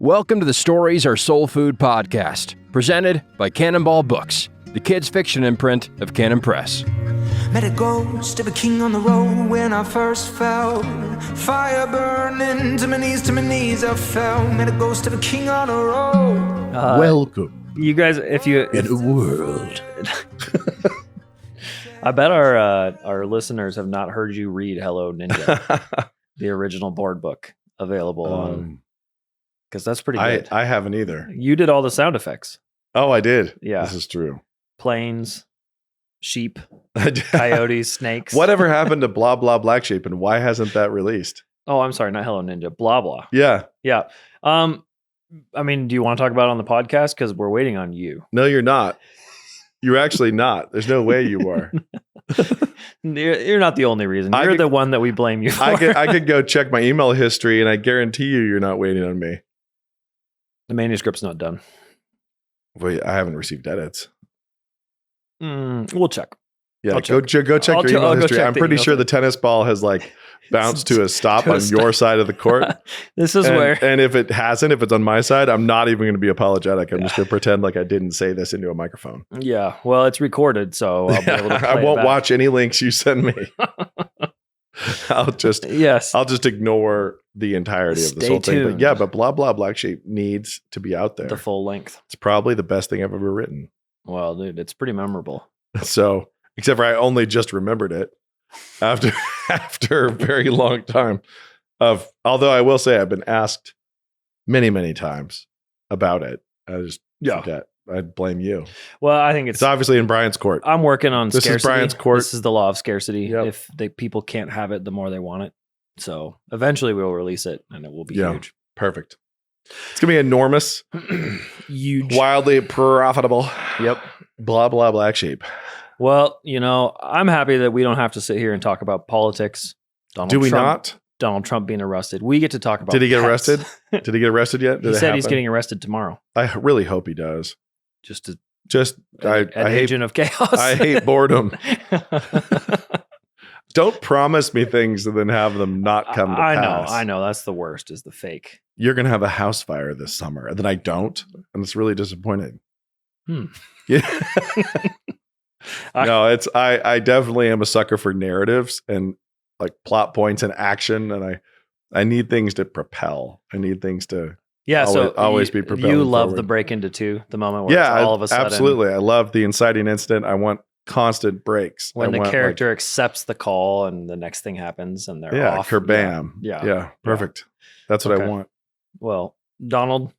Welcome to the Stories Are Soul Food podcast, presented by Cannonball Books, the kids' fiction imprint of Cannon Press. Met a ghost of a king on the road when I first fell. Fire burning to my knees I fell. Met a ghost of a king on the road. Welcome. You guys, if in a world. I bet our listeners have not heard you read Hello Ninja, the original board book available on, because that's pretty good. I haven't either. You did all the sound effects. Oh, I did. Yeah. This is true. Planes, sheep, coyotes, snakes. Whatever happened to blah, blah, black sheep, and why hasn't that released? Oh, I'm sorry, not Hello Ninja. Blah, blah. Yeah. Yeah. I mean, do you want to talk about it on the podcast? Because we're waiting on you. No, you're not. You're actually not. There's no way you are. You're not the only reason. You're the one that we blame you for. I could go check my email history, and I guarantee you're not waiting on me. The manuscript's not done. Wait, I haven't received edits. We'll check. Yeah, I'll go check your email history. I'm pretty sure the tennis ball has bounced to a stop on your side of the court. This is where. And if it hasn't, if it's on my side, I'm not even going to be apologetic. I'm just going to pretend like I didn't say this into a microphone. Yeah, well, it's recorded, so I'll be able to play I won't it back. watch any links you send me. I'll just ignore the entirety of this whole thing. But yeah, but blah blah black sheep needs to be out there. The full length. It's probably the best thing I've ever written. Well, dude, it's pretty memorable. So, except for I only just remembered it after a very long time although I will say I've been asked many times about it. I just forget. I'd blame you. Well, I think it's obviously in Brian's court. I'm working on this scarcity. Is Brian's court. This is the law of scarcity. Yep. If people can't have it, the more they want it. So eventually we'll release it and it will be huge. Perfect. It's going to be enormous. Huge. Wildly profitable. Yep. Blah, blah, black sheep. Well, I'm happy that we don't have to sit here and talk about politics. Do we not? Donald Trump being arrested. We get to talk about Did he get pets. arrested? Did he get arrested yet? He said he's getting arrested tomorrow. I really hope he does. I hate agent of chaos. I hate boredom. Don't promise me things and then have them not come to pass. I know. That's the worst, is the fake. You're going to have a house fire this summer, and then I don't, and it's really disappointing. Yeah. No, I definitely am a sucker for narratives and plot points and action, and I need things to propel. I need things to always be propelled. You love forward. The break into two, the moment where it's all of a sudden. Absolutely. I love the inciting incident. I want constant breaks. When the character accepts the call and the next thing happens and they're off. Kerbam. Yeah. Perfect. That's what I want. Well, Donald,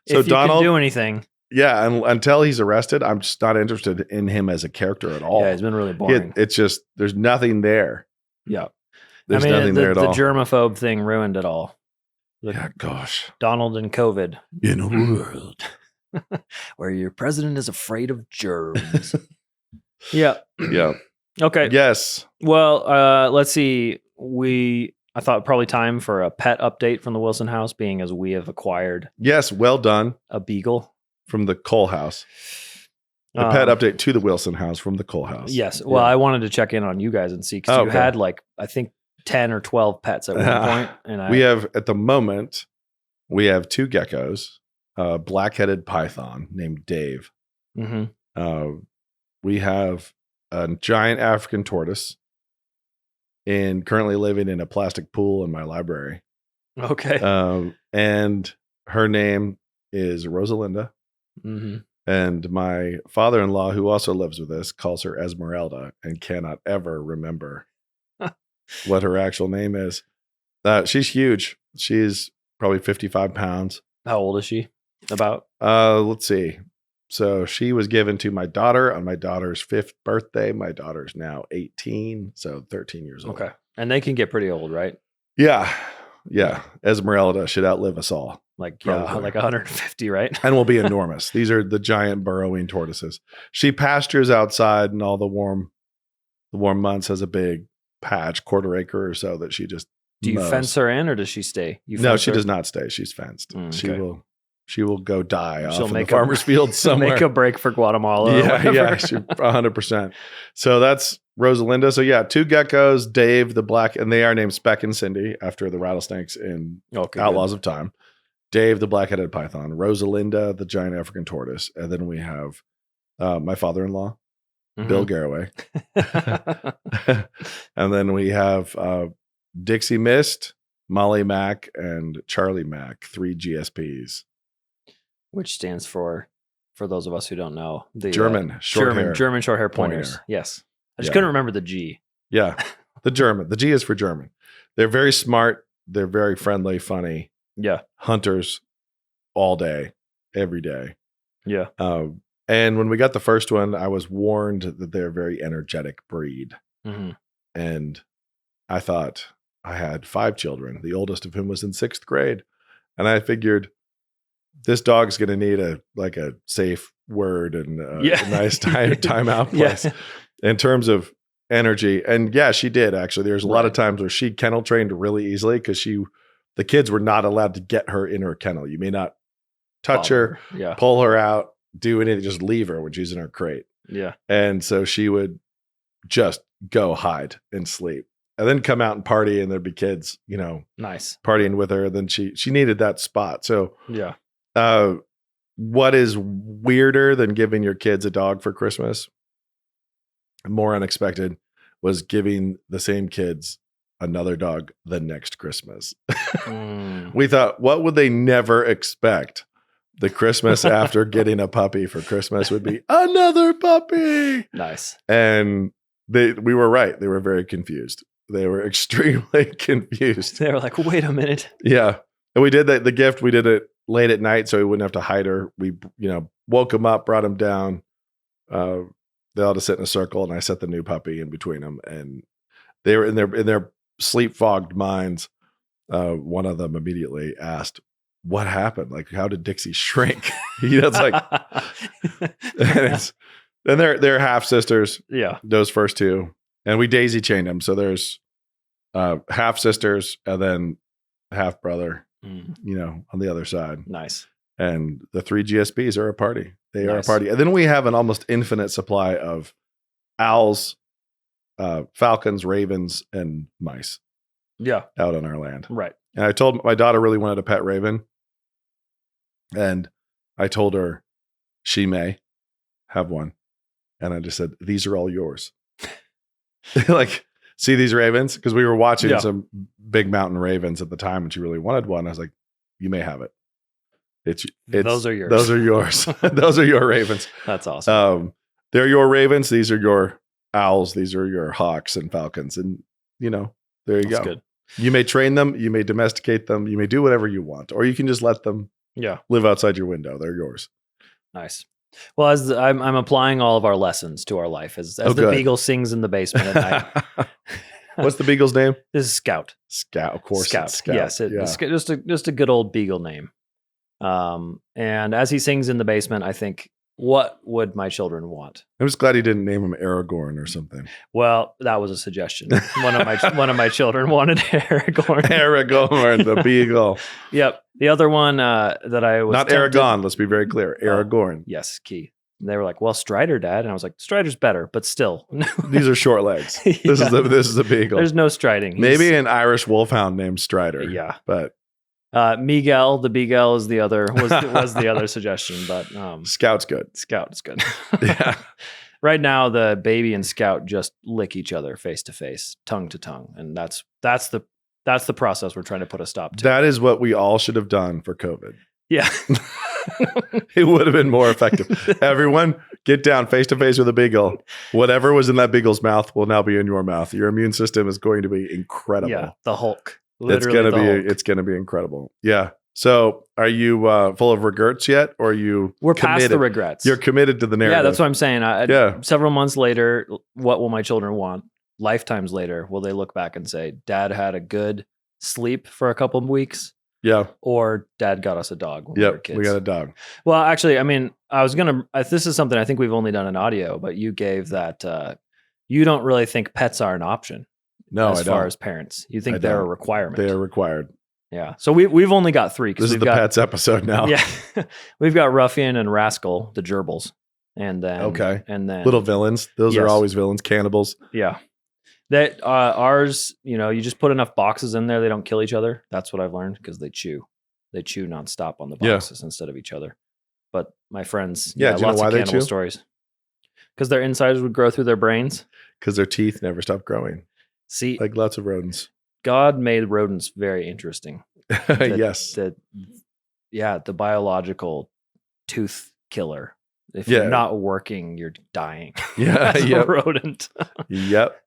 so if you can do anything. Yeah, and until he's arrested, I'm just not interested in him as a character at all. Yeah, he's been really boring. It's just, there's nothing there. Yeah. There's nothing there at all. The germaphobe thing ruined it all. Gosh. Donald and COVID. In a world where your president is afraid of germs. Yeah. Okay. Yes. Well, let's see. I thought probably time for a pet update from the Wilson house, being as we have acquired. Yes. Well done. A Beagle. From the Cole house. A pet update to the Wilson house from the Cole house. Yes. Well, I wanted to check in on you guys and see, because you had I think 10 or 12 pets at one point. And we have, at the moment, we have 2 geckos, a black-headed python named Dave. Mm-hmm. We have a giant African tortoise and currently living in a plastic pool in my library. Okay. And her name is Rosalinda. Mm-hmm. And my father-in-law, who also lives with us, calls her Esmeralda and cannot ever remember what her actual name is. She's huge. She's probably 55 pounds. How old is she? About? Let's see. So she was given to my daughter on my daughter's 5th birthday. My daughter's now 18, so 13 years old. Okay. And they can get pretty old, right? Yeah. Esmeralda should outlive us all. Like 150, right? And will be enormous. These are the giant burrowing tortoises. She pastures outside in all the warm months, has a big patch, 1/4 acre or so, that she just Do you mows. fence her in, or does she stay? No, she does not stay. She's fenced. Okay. She will go die off in the a farmer's field somewhere. Make a break for Guatemala. Yeah, 100%. So that's Rosalinda. So yeah, 2 geckos, Dave the black, and they are named Speck and Cindy after the rattlesnakes in Outlaws of Time. Dave, the black-headed python, Rosalinda, the giant African tortoise, and then we have my father-in-law, Bill Garraway. And then we have Dixie Mist, Molly Mack, and Charlie Mack, 3 GSPs. Which stands for those of us who don't know, the German short hair pointers. pointer. Yes. I just couldn't remember the G. Yeah. The German. The G is for German. They're very smart. They're very friendly, funny. Yeah. Hunters all day, every day. Yeah. And when we got the first one, I was warned that they're a very energetic breed. Mm-hmm. And I thought I had 5 children, the oldest of whom was in 6th grade. And I figured this dog's going to need a safe word and a nice time out place in terms of energy. And yeah, she did actually. There's a lot of times where she kennel trained really easily because the kids were not allowed to get her in her kennel. You may not touch her, pull her out, do anything, just leave her when she's in her crate. Yeah. And so she would just go hide and sleep and then come out and party, and there'd be kids, nice partying with her. Then she needed that spot. So yeah. What is weirder than giving your kids a dog for Christmas? More unexpected was giving the same kids another dog the next Christmas. We thought, what would they never expect? The Christmas after getting a puppy for Christmas would be another puppy. Nice. And we were right. They were very confused. They were extremely confused. They were like, wait a minute. Yeah. And we did the gift. We did it late at night so we wouldn't have to hide her. We, woke them up, brought them down. They all just sit in a circle, and I set the new puppy in between them, and they were in their sleep fogged minds. One of them immediately asked, "What happened? Like, how did Dixie shrink?" It's like, and they're half sisters. Yeah, those first 2, and we daisy chained them. So there's half sisters and then half brother. On the other side. Nice. And the 3 GSPs are a party. They are a party. And then we have an almost infinite supply of owls, falcons, ravens, and mice. Yeah. Out on our land. Right. And I told my daughter really wanted a pet raven. And I told her she may have one. And I just said, these are all yours. Like, see these ravens? Because we were watching some big mountain ravens at the time, and she really wanted one. I was like, you may have it. It's those are yours. Those are yours. Those are your ravens. That's awesome. They're your ravens. These are your owls. These are your hawks and falcons. And there you go. Good. You may train them. You may domesticate them. You may do whatever you want, or you can just let them live outside your window. They're yours. Nice. Well, as I'm applying all of our lessons to our life as the Beagle sings in the basement at night. What's the Beagle's name? This is Scout. Scout, of course. Scout. Yes, just a good old Beagle name. And as he sings in the basement, I think, what would my children want? I'm just glad he didn't name him Aragorn or something. Well, that was a suggestion. One of my children wanted Aragorn. Aragorn, the Beagle. Yep. The other one that I was not Aragon. Let's be very clear. Aragorn. Yes, key. And they were like, "Well, Strider, Dad," and I was like, "Strider's better, but still." These are short legs. This is the Beagle. There's no striding. Maybe an Irish wolfhound named Strider. Yeah, but Miguel, the Beagle, is the other was the other suggestion. But Scout's good. Scout is good. Yeah. Right now, the baby and Scout just lick each other face to face, tongue to tongue, and that's the process we're trying to put a stop to. That is what we all should have done for COVID. Yeah. It would have been more effective. Everyone get down face to face with a Beagle. Whatever was in that Beagle's mouth will now be in your mouth. Your immune system is going to be incredible. Yeah, the Hulk. Literally it's going to be incredible. Yeah. So are you full of regrets yet? Or are you We're past the regrets. You're committed to the narrative. Yeah, that's what I'm saying. Several months later, what will my children want? Lifetimes later, will they look back and say, Dad had a good sleep for a couple of weeks? Yeah. Or Dad got us a dog when we were kids. We got a dog. Well, actually, I mean, I was going to, this is something I think we've only done in audio, but you gave that, you don't really think pets are an option. No, as far as parents. You think they're a requirement. They are required. Yeah. So we've only got 3. This is the pets episode now. Yeah. We've got Ruffian and Rascal, the gerbils. And then, little villains. Those are always villains, cannibals. Yeah. That ours, you just put enough boxes in there, they don't kill each other. That's what I've learned because they chew. They chew nonstop on the Yeah. boxes instead of each other. But my friends, Yeah, do you know lots why of they cannibal chew? stories. Because their insides would grow through their brains. Because their teeth never stop growing, See, like lots of rodents. God made rodents very interesting. Yes. The biological tooth killer. If Yeah. you're not working, you're dying. Yeah. As a Yep. rodent. Yep.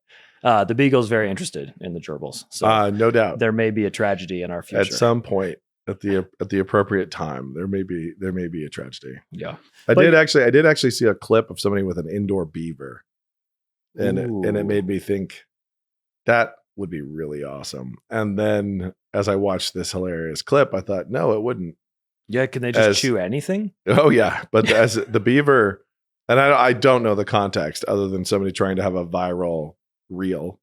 The Beagle's very interested in the gerbils. So No doubt. there may be a tragedy in our future. At some point, at the appropriate time, there may be a tragedy. Yeah. I did actually see a clip of somebody with an indoor beaver, and it made me think that would be really awesome. And then as I watched this hilarious clip, I thought, no, it wouldn't. Yeah, can they just chew anything? Oh yeah, but as the beaver, and I don't know the context other than somebody trying to have a viral reel,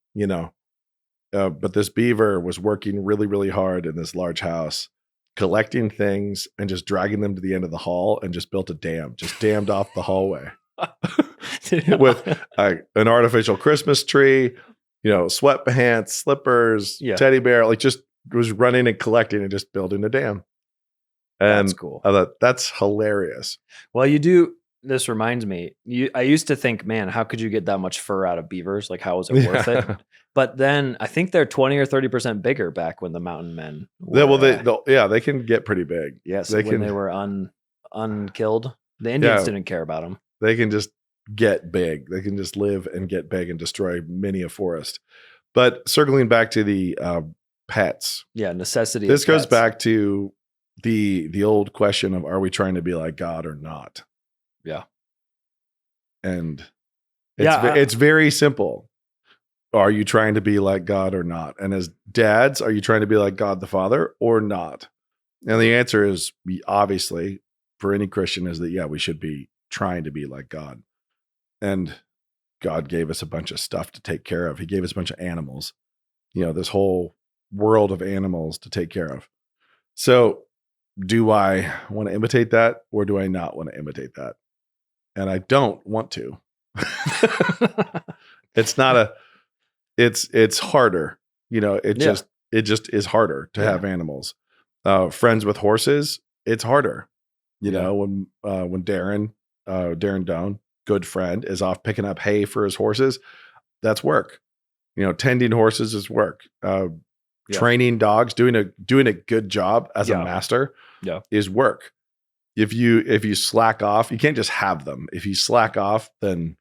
but this beaver was working really, really hard in this large house, collecting things and just dragging them to the end of the hall, and just built a dam, just dammed off the hallway with an artificial Christmas tree, sweatpants, slippers, teddy bear, like just was running and collecting and just building a dam. And that's cool. I thought that's hilarious. Well, this reminds me, I used to think, man, how could you get that much fur out of beavers? Like, how was it worth it? But then I think they're 20 or 30% bigger back when the mountain men were, they can get pretty big. Yes, they when they were unkilled. The Indians didn't care about them. They can just get big. They can just live and get big and destroy many a forest. But circling back to the pets. Yeah, necessity. This goes back to the old question of, are we trying to be like God or not? Yeah. And it's very simple. Are you trying to be like God or not? And as dads, are you trying to be like God the Father or not? And the answer is, obviously, for any Christian, is that, yeah, we should be trying to be like God. And God gave us a bunch of stuff to take care of. He gave us a bunch of animals, this whole world of animals to take care of. So do I want to imitate that, or do I not want to imitate that? And I don't want to. It's harder. It just is harder to have animals. Friends with horses, it's harder. When Darren Doan, good friend, is off picking up hay for his horses, that's work. Tending horses is work. Training dogs, doing a good job as a master is work. If you slack off, you can't just have them. If you slack off, then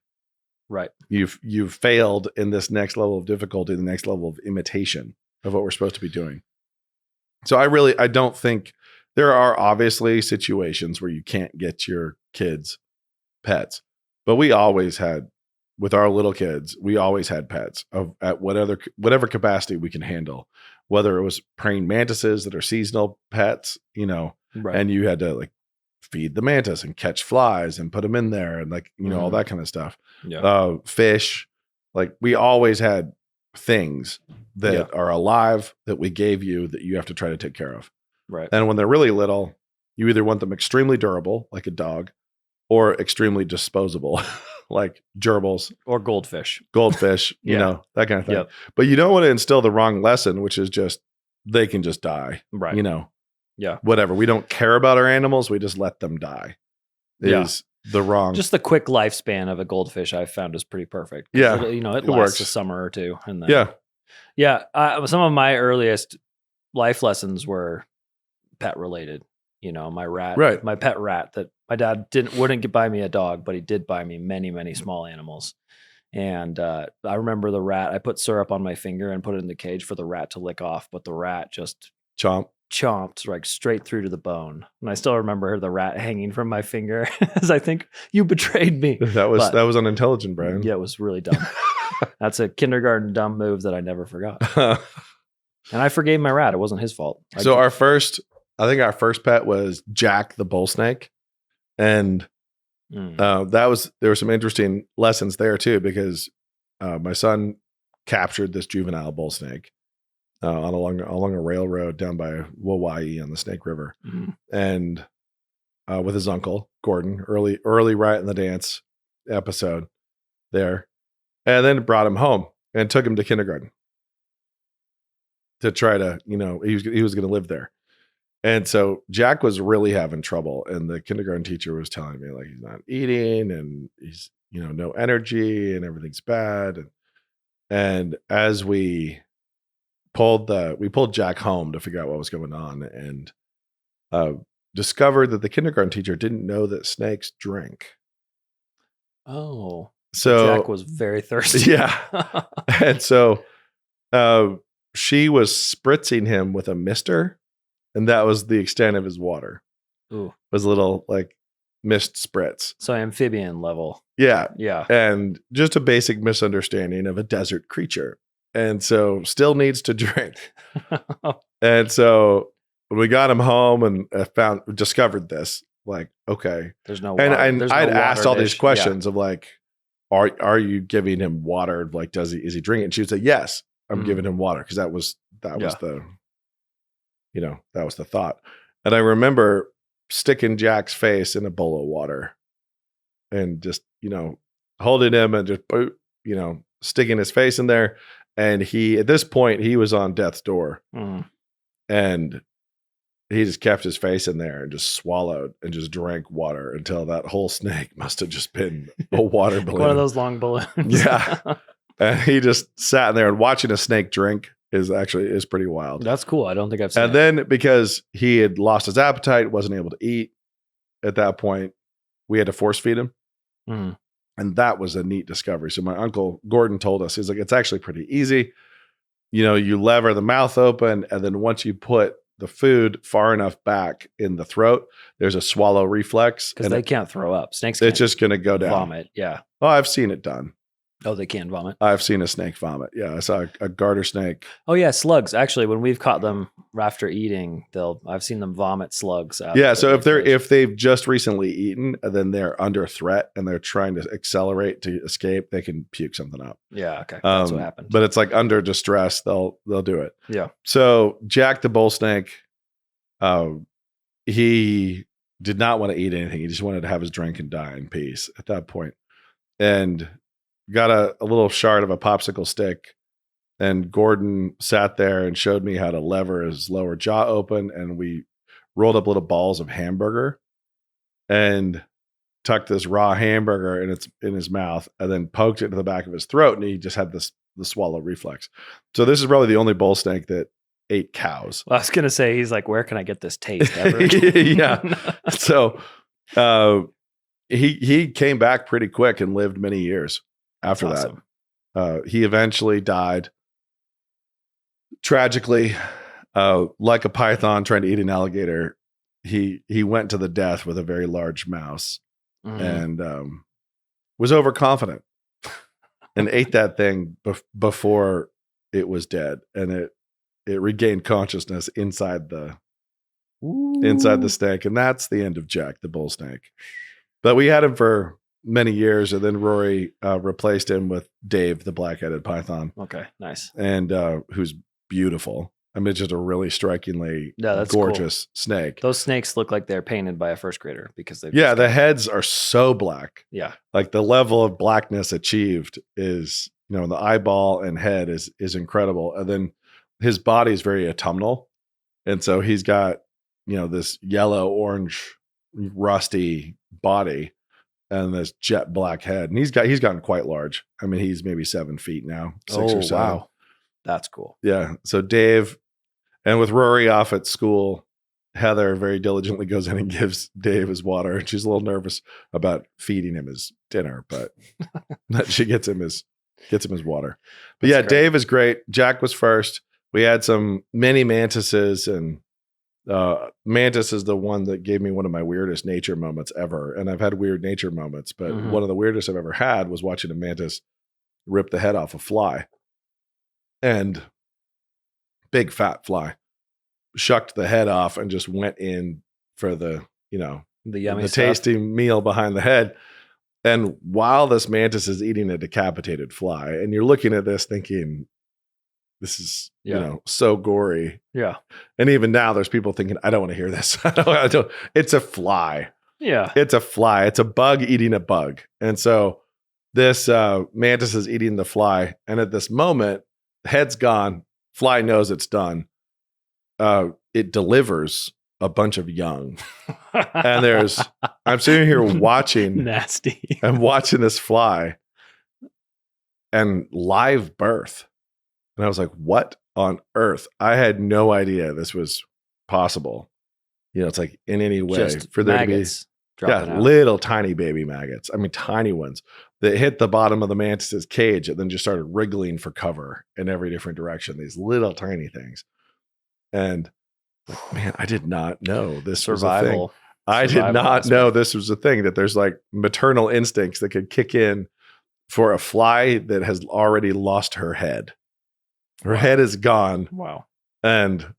you've failed in this next level of difficulty, the next level of imitation of what we're supposed to be doing. So I don't think, there are obviously situations where you can't get your kids pets, but we always had, with our little kids, we always had pets at whatever capacity we can handle, whether it was praying mantises that are seasonal pets, and you had to feed the mantis and catch flies and put them in there and all that kind of stuff. Fish, we always had things that are alive that we gave you that you have to try to take care of. Right. And when they're really little, you either want them extremely durable, like a dog, or extremely disposable, like gerbils or goldfish, that kind of thing. But you don't want to instill the wrong lesson, which is just, they can just die. Right. Whatever. We don't care about our animals. We just let them die. Is the wrong. Just the quick lifespan of a goldfish I've found is pretty perfect. Yeah. It lasts works. a summer or two. And then, some of my earliest life lessons were pet related. My pet rat that my dad wouldn't buy me a dog, but he did buy me many, many small animals. And I remember the rat, I put syrup on my finger and put it in the cage for the rat to lick off, but the rat just chomped straight through to the bone. And I still remember the rat hanging from my finger as I think, you betrayed me. That was unintelligent, Brian. Yeah, it was really dumb. That's a kindergarten dumb move that I never forgot. And I forgave my rat. It wasn't his fault. Our first pet was Jack the bull snake. And there were some interesting lessons there too, because my son captured this juvenile bull snake along a railroad down by Hawaii on the Snake River, and with his uncle Gordon, early right in the dance episode there, and then brought him home and took him to kindergarten to try to, he was going to live there. And so Jack was really having trouble. And the kindergarten teacher was telling me, like, he's not eating and he's, no energy and everything's bad. And as we pulled Jack home to figure out what was going on, and discovered that the kindergarten teacher didn't know that snakes drink. Oh, so Jack was very thirsty. Yeah. And so she was spritzing him with a mister, and that was the extent of his water. Ooh. It was a little like mist spritz. So amphibian level. Yeah. Yeah. And just a basic misunderstanding of a desert creature. And so still needs to drink. And so when we got him home and discovered this, like, okay. There's no water. And I'd asked all these questions of like, are you giving him water? Like, is he drinking? And she would say, yes, I'm giving him water. Cause that was the thought. And I remember sticking Jack's face in a bowl of water and just, holding him and just, sticking his face in there. And at this point, he was on death's door. And he just kept his face in there and just swallowed and just drank water until that whole snake must have just been a water balloon. One of those long balloons. Yeah. And he just sat in there, and watching a snake drink is pretty wild. That's cool. I don't think I've seen it. And then because he had lost his appetite, wasn't able to eat at that point, we had to force feed him. And that was a neat discovery. So my uncle Gordon told us, he's like, it's actually pretty easy. You lever the mouth open, and then once you put the food far enough back in the throat, there's a swallow reflex. Because they can't throw up. Snakes it's just going to go down. Vomit, yeah. Oh, I've seen it done. Oh, they can vomit? I've seen a snake vomit. Yeah, I saw a garter snake. Oh, yeah, slugs. Actually, when we've caught them after eating, I've seen them vomit slugs out. Yeah, so if they've just recently eaten, then they're under threat and they're trying to accelerate to escape, they can puke something up. Yeah, okay. That's what happens. But it's like under distress, they'll do it. Yeah. So Jack the bull snake, he did not want to eat anything. He just wanted to have his drink and die in peace at that point. And got a little shard of a popsicle stick, and Gordon sat there and showed me how to lever his lower jaw open, and we rolled up little balls of hamburger and tucked this raw hamburger in his mouth, and then poked it to the back of his throat, and he just had the swallow reflex. So this is probably the only bull snake that ate cows. Well, I was gonna say, he's like, where can I get this taste ever? Yeah. So he came back pretty quick and lived many years after that. He eventually died tragically, like a python trying to eat an alligator. He went to the death with a very large mouse and was overconfident and ate that thing before it was dead, and it regained consciousness inside the snake, and that's the end of Jack the bull snake. But we had him for many years, and then Rory replaced him with Dave the black-eyed python. Okay, nice. And who's beautiful. I mean, just a really strikingly gorgeous snake. Those snakes look like they're painted by a first grader because they. Yeah, the heads are so black. Yeah, like the level of blackness achieved is, the eyeball and head is incredible, and then his body is very autumnal, and so he's got this yellow, orange, rusty body and this jet black head, and he's gotten quite large. I mean, he's maybe 7 feet now, 6 or 7. Wow, that's cool. Yeah. So Dave, and with Rory off at school, Heather very diligently goes in and gives Dave his water, and she's a little nervous about feeding him his dinner, but she gets him his water. But yeah, great. Dave is great. Jack was first. We had some mini mantises, and Mantis is the one that gave me one of my weirdest nature moments ever. And I've had weird nature moments, but one of the weirdest I've ever had was watching a mantis rip the head off a fly, and big fat fly shucked the head off and just went in for the yummy the tasty meal behind the head. And while this mantis is eating a decapitated fly, and you're looking at this thinking, this is, so gory. Yeah. And even now there's people thinking, I don't want to hear this. I don't. It's a fly. Yeah. It's a fly. It's a bug eating a bug. And so this mantis is eating the fly. And at this moment, the head's gone. Fly knows it's done. It delivers a bunch of young. And I'm sitting here watching. Nasty. I'm watching this fly and live birth. And I was like, what on earth? I had no idea this was possible. It's like in any way Just for there maggots to be little tiny baby maggots. I mean, tiny ones that hit the bottom of the mantis's cage and then just started wriggling for cover in every different direction. These little tiny things. And man, I did not know this was a thing. I did not know this was a thing, that there's like maternal instincts that could kick in for a fly that has already lost her head. Her head is gone. Wow. And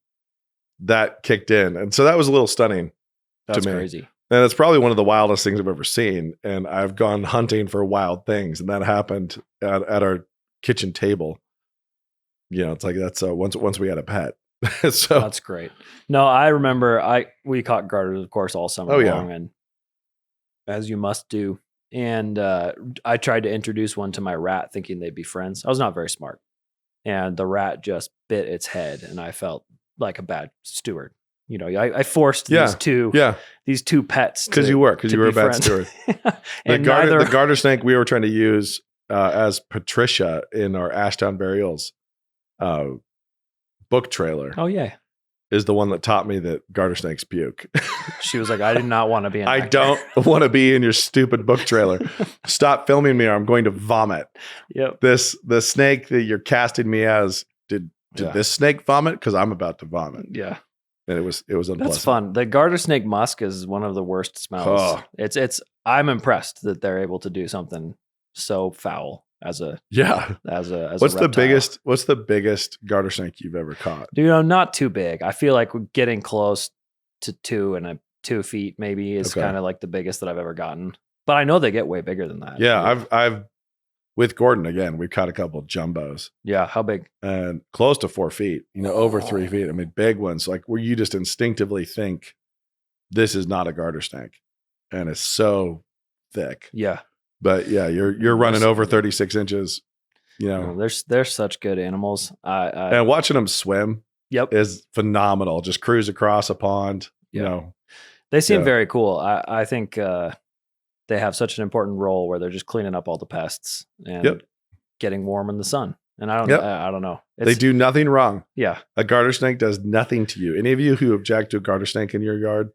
that kicked in. And so that was a little stunning to me. That's crazy. And it's probably one of the wildest things I've ever seen. And I've gone hunting for wild things. And that happened at our kitchen table. It's like that's once we had a pet. So that's great. No, I remember we caught garters, of course, all summer long, and as you must do. And I tried to introduce one to my rat thinking they'd be friends. I was not very smart. And the rat just bit its head, and I felt like a bad steward. I forced these two pets because you were a bad steward. And the garter snake we were trying to use as Patricia in our Ashtown Burials book trailer. Oh yeah, is the one that taught me that garter snakes puke. She was like, I did not want to be in I don't want to be in your stupid book trailer. Stop filming me or I'm going to vomit. Yep. The snake that you're casting me as, did this snake vomit? Because I'm about to vomit. Yeah. And it was unpleasant. That's fun. The garter snake musk is one of the worst smells. Oh. I'm impressed that they're able to do something so foul as a what's the biggest garter snake you've ever caught? Not too big. I feel like we're getting close to 2 feet maybe is kind of like the biggest that I've ever gotten. But I know they get way bigger than that. Yeah, I've with Gordon again, we've caught a couple of jumbos. Yeah, how big? And close to 4 feet, over 3 feet. I mean, big ones, like where you just instinctively think this is not a garter snake. And it's so thick. Yeah. But yeah, you're running over 36 inches. They're such good animals. And watching them swim is phenomenal. Just cruise across a pond. They seem very cool. I think they have such an important role where they're just cleaning up all the pests and getting warm in the sun. And I don't know. They do nothing wrong. Yeah, a garter snake does nothing to you. Any of you who object to a garter snake in your yard,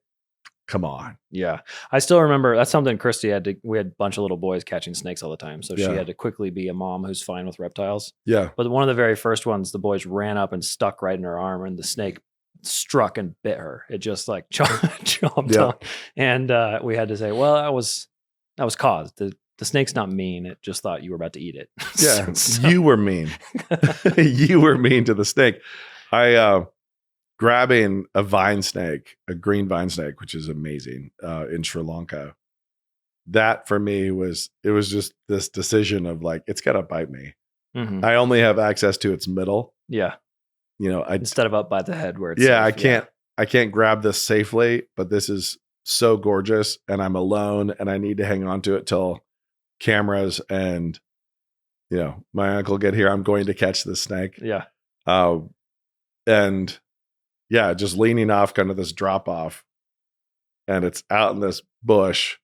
come on. Yeah. I still remember that's something Christy we had a bunch of little boys catching snakes all the time. So she had to quickly be a mom who's fine with reptiles. Yeah. But one of the very first ones, the boys ran up and stuck right in her arm and the snake struck and bit her. It just like chomped on. And we had to say, well, that was caused. The snake's not mean. It just thought you were about to eat it. Yeah. So. You were mean. You were mean to the snake. Grabbing a vine snake, a green vine snake, which is amazing in Sri Lanka. That for me was just this decision of like, it's got to bite me. Mm-hmm. I only have access to its middle. Yeah. Instead of up by the head where it's safe. I can't grab this safely, but this is so gorgeous and I'm alone and I need to hang on to it till cameras and, my uncle get here. I'm going to catch this snake. Yeah. And yeah, just leaning off kind of this drop off and it's out in this bush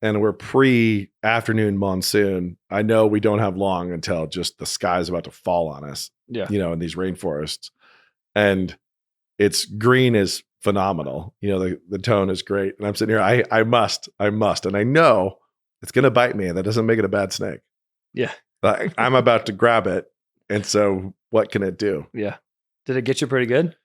and we're pre-afternoon monsoon. I know we don't have long until just the sky's about to fall on us, in these rainforests. And its green is phenomenal. The tone is great. And I'm sitting here, I must. And I know it's going to bite me. And that doesn't make it a bad snake. Yeah. I'm about to grab it. And so what can it do? Yeah. Did it get you pretty good?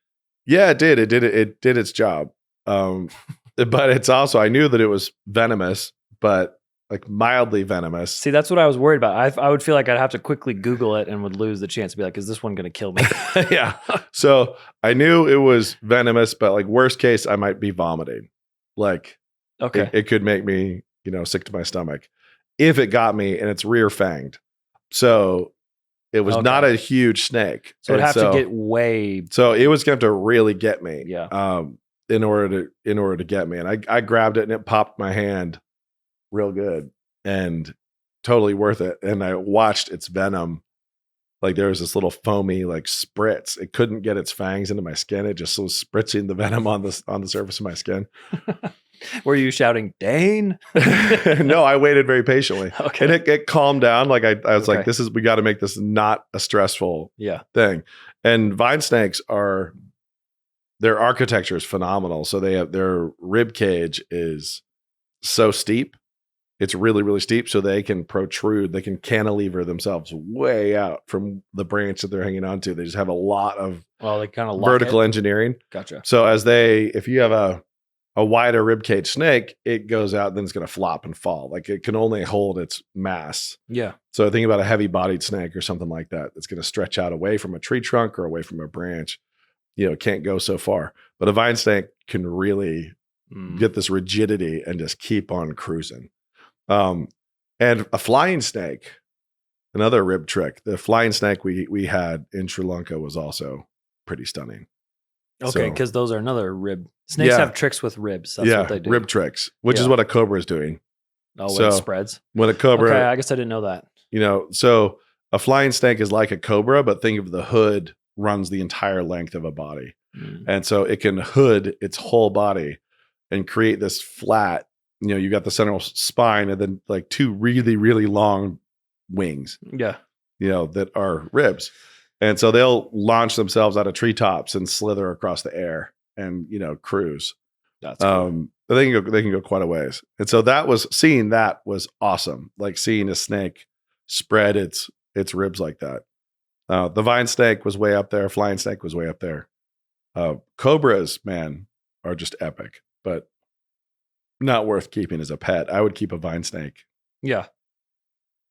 Yeah, it did. It did its job. But it's also, I knew that it was venomous, but like mildly venomous. See, that's what I was worried about. I would feel like I'd have to quickly Google it and would lose the chance to be like, is this one going to kill me? Yeah. So I knew it was venomous, but like worst case, I might be vomiting. Like, it could make me, sick to my stomach if it got me and it's rear fanged. So it was not a huge snake. So it'd have to get way. So it was going to have to really get me. Yeah. In order to get me. And I grabbed it and it popped my hand real good and totally worth it. And I watched its venom Like there was this little foamy like spritz. It couldn't get its fangs into my skin. It just was spritzing the venom on the surface of my skin. Were you shouting, Dane? No, I waited very patiently. Okay. And it calmed down. Like I was like, we got to make this not a stressful thing. And vine snakes their architecture is phenomenal. So their rib cage is so steep. It's really, really steep. So they can protrude, they can cantilever themselves way out from the branch that they're hanging onto. They just have a lot of they kind of vertical engineering. Gotcha. So if you have a wider rib cage snake, it goes out, then it's going to flop and fall. Like it can only hold its mass. Yeah. So think about a heavy bodied snake or something like that. That's going to stretch out away from a tree trunk or away from a branch. It can't go so far. But a vine snake can really get this rigidity and just keep on cruising. And a flying snake, another rib trick. The flying snake we had in Sri Lanka was also pretty stunning. Okay, because those are another rib. Snakes have tricks with ribs. That's what they do. Rib tricks, which is what a cobra is doing. Oh, when it spreads. When a cobra. Okay, I guess I didn't know that. So a flying snake is like a cobra, but think of the hood runs the entire length of a body. And so it can hood its whole body and create this flat, you got the central spine and then like two really, really long wings. Yeah. That are ribs. And so they'll launch themselves out of treetops and slither across the air and, cruise. That's cool. They can go quite a ways. And so seeing that was awesome. Like seeing a snake spread its ribs like that. The vine snake was way up there. Flying snake was way up there. Cobras, man, are just epic, but not worth keeping as a pet. I would keep a vine snake. Yeah.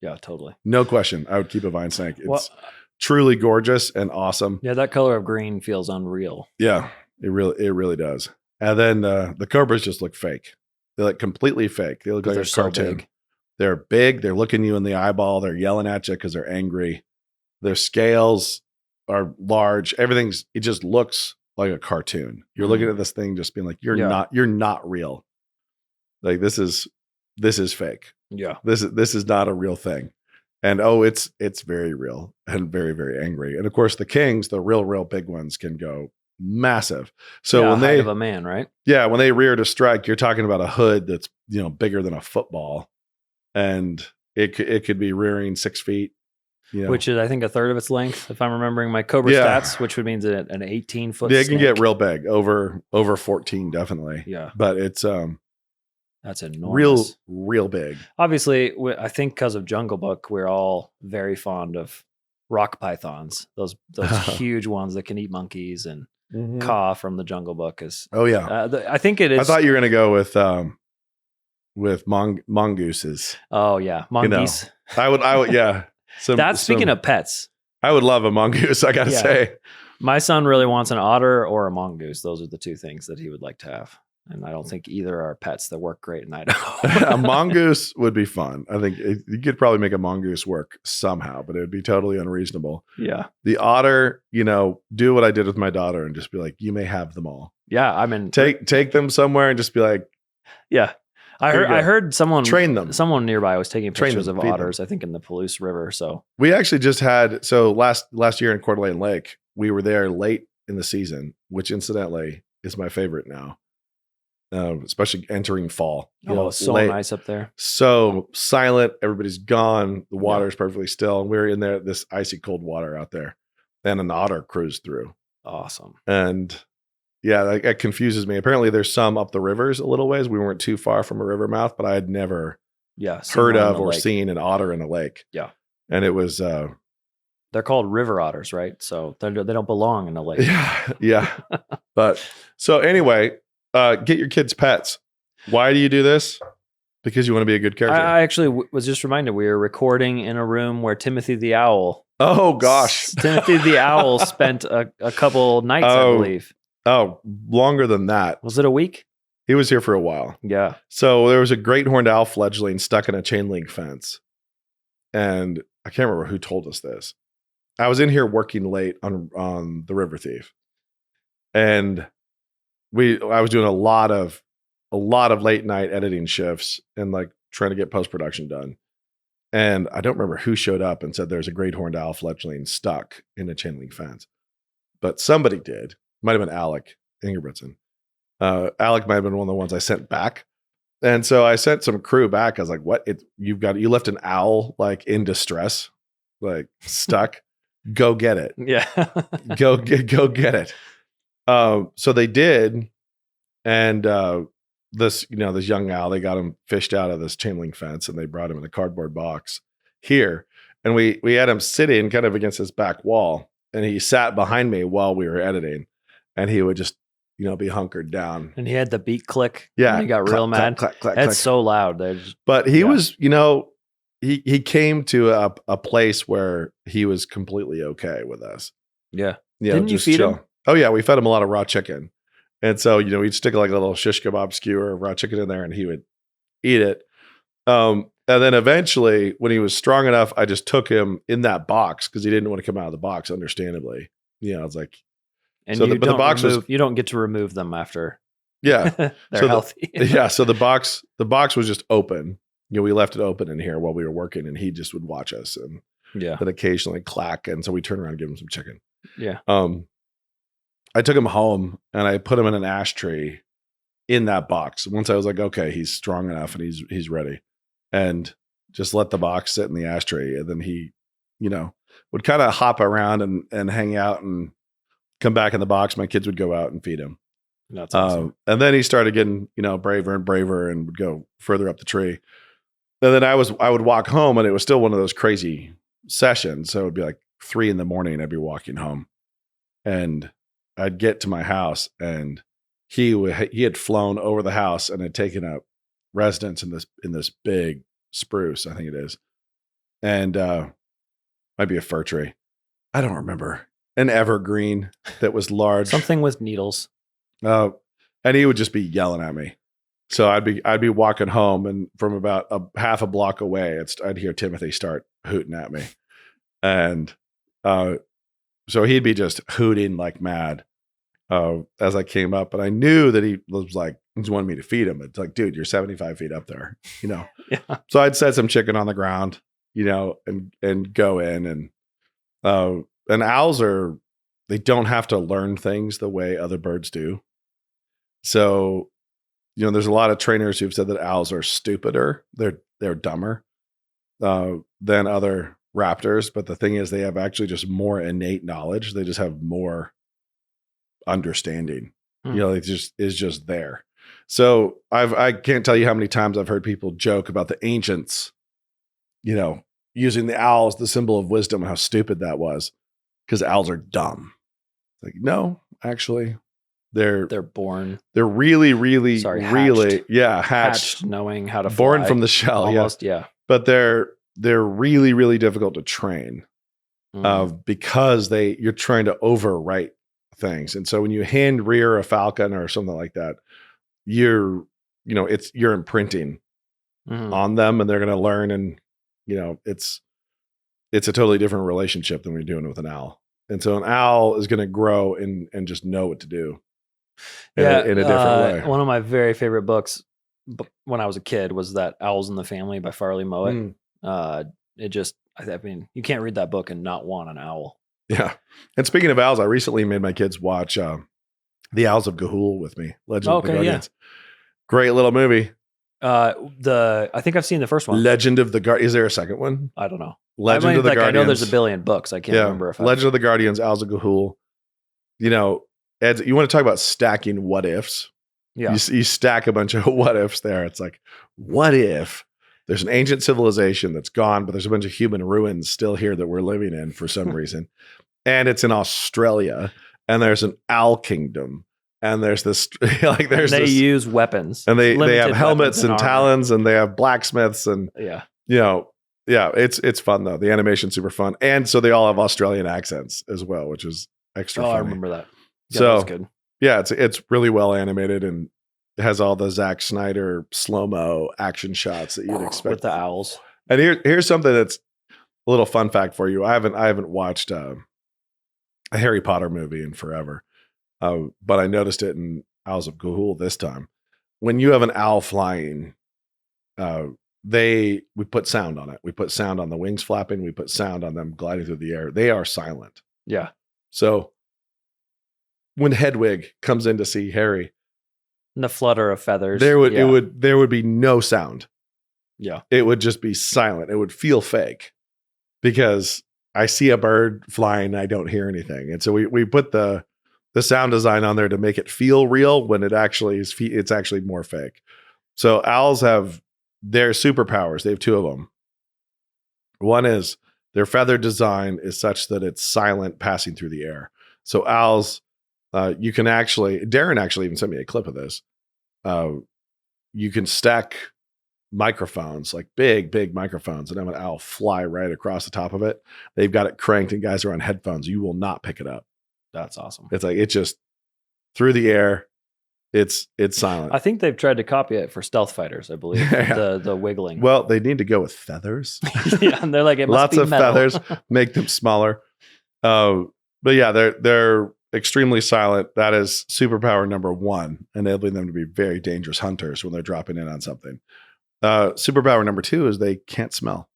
Yeah, totally. No question. I would keep a vine snake. It's truly gorgeous and awesome. Yeah, that color of green feels unreal. Yeah, it really does. And then the cobras just look fake. They look completely fake. They look like a cartoon. Big. They're big. They're looking you in the eyeball. They're yelling at you because they're angry. Their scales are large. It just looks like a cartoon. You're looking at this thing just being like, you're not real. Like this is fake. Yeah. This is not a real thing. And it's very real and very, very angry. And of course the kings, the real big ones can go massive. So when height of a man, right? Yeah, when they rear to strike, you're talking about a hood that's, bigger than a football. And it could be rearing 6 feet. Which is, I think, a third of its length, if I'm remembering my Cobra stats, which would mean an 18-foot snake. It can get real big, over 14, definitely. Yeah. But it's that's enormous. Real big. Obviously, I think because of Jungle Book, we're all very fond of rock pythons. Those huge ones that can eat monkeys, and Ka from the Jungle Book is. Oh yeah, I think it is. I thought you were going to go with mongooses. Oh yeah, mongoose. I would yeah. Speaking of pets, I would love a mongoose. I got to say, my son really wants an otter or a mongoose. Those are the two things that he would like to have. And I don't think either are pets that work great in Idaho. A mongoose would be fun. I think you could probably make a mongoose work somehow, but it would be totally unreasonable. Yeah. The otter, do what I did with my daughter and just be like, you may have them all. Yeah. I mean, take them somewhere and just be like, yeah. I heard someone train them. Someone nearby was taking pictures of otters, I think in the Palouse River. So we actually just had, last year in Coeur d'Alene Lake, we were there late in the season, which incidentally is my favorite now. Especially entering fall. It's so nice up there. So silent. Everybody's gone. The water is perfectly still. And we're in there, this icy cold water out there. And an otter cruised through. Awesome. And yeah, that confuses me. Apparently there's some up the rivers a little ways. We weren't too far from a river mouth, but I had never heard of or seen an otter in a lake. Yeah. And it was... they're called river otters, right? So they don't belong in a lake. Yeah. But so anyway... get your kids pets. Why do you do this? Because you want to be a good character. I actually was just reminded we were recording in a room where Timothy the Owl. Oh gosh, Timothy the Owl spent a couple nights, I believe. Oh, longer than that. Was it a week? He was here for a while. Yeah. So there was a great horned owl fledgling stuck in a chain link fence, and I can't remember who told us this. I was in here working late on the River Thief, and I was doing a lot of late night editing shifts and like trying to get post-production done. And I don't remember who showed up and said there's a great horned owl fledgling stuck in a chain link fence. But somebody did. Might have been Alec Ingebrigtsen. Alec might have been one of the ones I sent back. And so I sent some crew back. I was like, what? You left an owl like in distress, like stuck. Go get it. Yeah. go get it. So they did. And this young owl, they got him fished out of this chain link fence and they brought him in a cardboard box here. And we had him sitting kind of against this back wall. And he sat behind me while we were editing. And he would just, be hunkered down. And he had the beat click. Yeah. And he got real mad. Clack, That's clack. so loud. But he was, he came to a place where he was completely okay with us. Yeah. Didn't you feed him? Oh yeah. We fed him a lot of raw chicken. And so, we'd stick like a little shish kebab skewer of raw chicken in there and he would eat it. And then eventually when he was strong enough, I just took him in that box because he didn't want to come out of the box, understandably. It's like, and so you you don't get to remove them after. Yeah. They're healthy. So the box was just open. We left it open in here while we were working and he just would watch us and then occasionally clack. And so we turn around and give him some chicken. Yeah. I took him home and I put him in an ash tree in that box. Once I was like, okay, he's strong enough and he's ready, and just let the box sit in the ashtray. And then he, would kind of hop around and hang out and come back in the box. My kids would go out and feed him. That's awesome. And then he started getting, braver and braver and would go further up the tree. And then I would walk home and it was still one of those crazy sessions. So it would be like 3 a.m. I'd be walking home and I'd get to my house and he had flown over the house and had taken up residence in this big spruce, I think it is. And might be a fir tree. I don't remember. An evergreen that was large. Something with needles. And he would just be yelling at me. So I'd be walking home and from about a half a block away, I'd hear Timothy start hooting at me. And so he'd be just hooting like mad as I came up. But I knew that he was like, he just wanted me to feed him. It's like, dude, you're 75 feet up there, Yeah. So I'd set some chicken on the ground, and go in and owls they don't have to learn things the way other birds do. So, there's a lot of trainers who've said that owls are stupider. They're dumber than other raptors. But the thing is, they have actually just more innate knowledge. They just have more understanding. It just is just there. So I can't tell you how many times I've heard people joke about the ancients, using the owl as the symbol of wisdom and how stupid that was because owls are dumb. Like, no, actually, they're born. They're really, really, hatched, knowing how to fly. Born from the shell. Almost, yeah. But they're really, really difficult to train because you're trying to overwrite things. And so when you hand rear a falcon or something like that, you're imprinting on them and they're going to learn. And, it's a totally different relationship than we're doing with an owl. And so an owl is going to grow and just know what to do in a different way. One of my very favorite books when I was a kid was that Owls in the Family by Farley Mowat. You can't read that book and not want an owl. Yeah. And speaking of owls, I recently made my kids watch The Owls of Ga'Hoole with me. Legend of the Guardians. Yeah. Great little movie. I think I've seen the first one. Legend of the Guardians. Is there a second one? I don't know. Legend of the Guardians. I know there's a billion books. I can't remember if Legend of the Guardians, Owls of Ga'Hoole. Ed, you want to talk about stacking what ifs? Yeah. You stack a bunch of what ifs there. It's like, what if there's an ancient civilization that's gone, but there's a bunch of human ruins still here that we're living in for some reason. And it's in Australia and there's an owl kingdom. And there's this, they use weapons and they have helmets and talons and they have blacksmiths and, it's fun though. The animation's super fun. And so they all have Australian accents as well, which is extra funny. I remember that. Yeah, so that's good. Yeah, it's really well animated and it has all the Zack Snyder slow-mo action shots that you'd expect with the owls. And here's something that's a little fun fact for you. I haven't watched a Harry Potter movie in forever. But I noticed it in Owls of Ga'Hoole this time. When you have an owl flying, we put sound on it. We put sound on the wings flapping. We put sound on them gliding through the air. They are silent. Yeah. So when Hedwig comes in to see Harry, and the flutter of feathers, there would be no sound. Yeah. It would just be silent. It would feel fake because I see a bird flying and I don't hear anything. And so we put the sound design on there to make it feel real when it actually is. It's actually more fake. So owls have their superpowers. They have two of them. One is their feather design is such that it's silent passing through the air. So owls, you can actually, Darren actually even sent me a clip of this. You can stack microphones, like big microphones, and have an owl fly right across the top of it. They've got it cranked and guys are on headphones. You will not pick it up. That's awesome. It's like, it just through the air. It's silent. I think they've tried to copy it for stealth fighters, I believe. Yeah. The wiggling. Well, they need to go with feathers. Yeah, and they're like, it must lots be of metal. feathers, make them smaller. But yeah, they're extremely silent. That is superpower number 1, enabling them to be very dangerous hunters when they're dropping in on something. Superpower number 2 is they can't smell.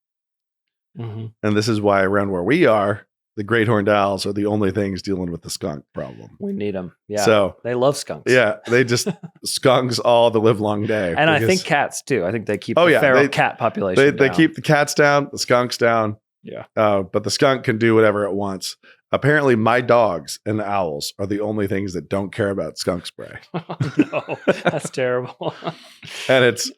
Mm-hmm. And this is why around where we are, the great horned owls are the only things dealing with the skunk problem. We need them. Yeah. So they love skunks. Yeah. They just skunks all the live long day. And I think cats too. I think they keep the feral cat population They keep the cats down, the skunks down. Yeah. But the skunk can do whatever it wants. Apparently my dogs and the owls are the only things that don't care about skunk spray. Oh, no, that's terrible. And it's